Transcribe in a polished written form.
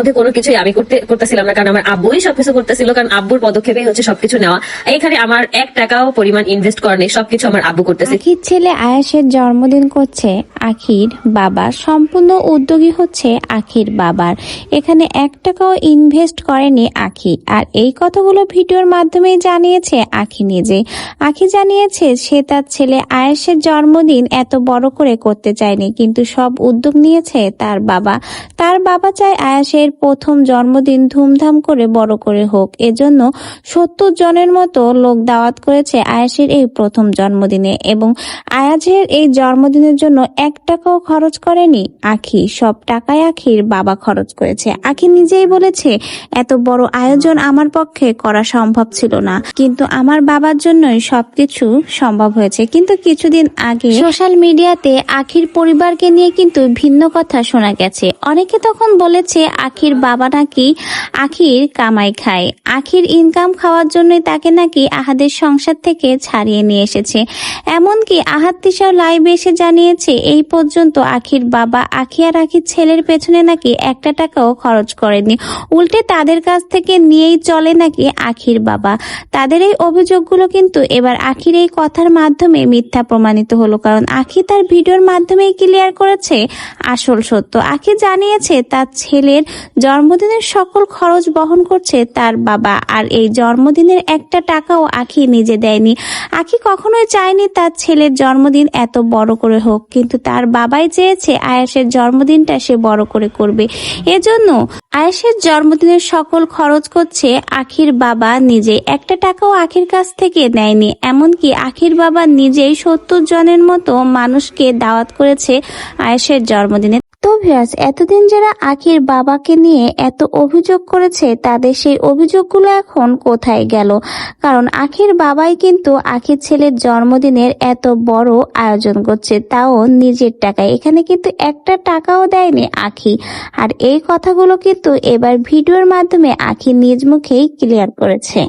মধ্যে কোনো কিছুই আমি করতেছিলাম না, কারণ আমার আব্বুই সবকিছু করতেছিল, কারণ আব্বুর পদক্ষেপেই হচ্ছে সবকিছু নেওয়া। এখানে আমার 1 টাকাও পরিমাণ ইনভেস্ট করা নেই, সবকিছু আমার আব্বু করতেছে। আখির ছেলে আয়াসের জন্মদিন করছে আখির বাবা, সম্পূর্ণ উদ্যোগী হচ্ছে আখির বাবার। এখানে 1 টাকাও ইনভেস্ট করেনি আখি। আর এই কথাগুলো ভিডিওর মাধ্যমেই জানিয়েছে আখি নিজে। আখি জানিয়েছে সে তার ছেলে আয়াসের জন্মদিন এত বড় করে করতে চায়নি, কিন্তু সব উদ্যোগ নিয়েছে তার বাবা। তার বাবা চায় আয়াসের প্রথম জন্মদিন ধুমধাম করে বড় করে হোক, এজন্য 70 জনের মতো লোক দাওয়াত করেছে আয়াসের এই প্রথম জন্মদিনে। এবং আয়াজের এই জন্মদিনের জন্য 1 টাকাও খরচ করেনি আখি, সব টাকায় আখির বাবা খরচ করেছে। আখি নিজেই বলেছে এত বড় আয়োজন আমার পক্ষে করা সম্ভব ছিল না, কিন্তু আমার বাবার জন্যই সবকিছু সম্ভব হয়েছে। কিন্তু কিছুদিন আগে সোশ্যাল মিডিয়াতে আখির পরিবারকে নিয়ে কিন্তু ভিন্ন কথা শোনা গেছে। অনেকে তখন বলেছে আখির বাবা নাকি আখির কামাই খায়, আখির ইনকাম খাওয়ার জন্যই তাকে নাকি আহাদের সংসার থেকে ছাড়িয়ে নিয়ে এসেছে। এমনকি আহাদ তিশাও লাইভে এসে জানিয়েছে এই পর্যন্ত আখির বাবা আখি আর আখির ছেলের পেছনে নাকি 1 টাকাও খরচ করেনি, উল্টে তাদের কাছ থেকে নিয়েই চলে নাকি আখির বাবা। তাদের এই অভিযোগগুলো কিন্তু এবার আখির এই কথার মাধ্যমে মিথ্যা প্রমাণিত হলো, কারণ আখি তার ভিডিওর মাধ্যমেই ক্লিয়ার করেছে আসল সত্য। আখি জানিয়েছে তার ছেলের জন্মদিনের সকল খরচ বহন করছে তার বাবা, আর এই জন্মদিনের 1 টাকাও আখি নিজে দেয়নি। আখি কখনোই চায়নি তার ছেলের জন্মদিন এত বড় করে হোক, কিন্তু তার বাবাই চেয়েছে আয়াসের জন্মদিনটা সে বড় করে করবে। এজন্য আয়াসের জন্মদিনের সকল খরচ করছে আখির বাবা নিজে, 1 টাকাও আখির কাছ থেকে নেয়নি। এমনকি আখির বাবা নিজেই 70 জনের মতো মানুষকে দাওয়াত করেছে আয়াসের জন্মদিনে। তো ভিউয়ার্স, এতদিন যারা আখির বাবাকে নিয়ে এত অভিযোগ করেছে তাদের সেই অভিযোগগুলো এখন কোথায় গেল? কারণ আখির বাবাই কিন্তু আখির ছেলের জন্মদিনের এত বড় আয়োজন করছে, তাও নিজের টাকায়। এখানে কিন্তু 1 টাকাও দেয়নি আখি। আর এই কথাগুলো কিন্তু এবার ভিডিওর মাধ্যমে আখি নিজ মুখেই ক্লিয়ার করেছে।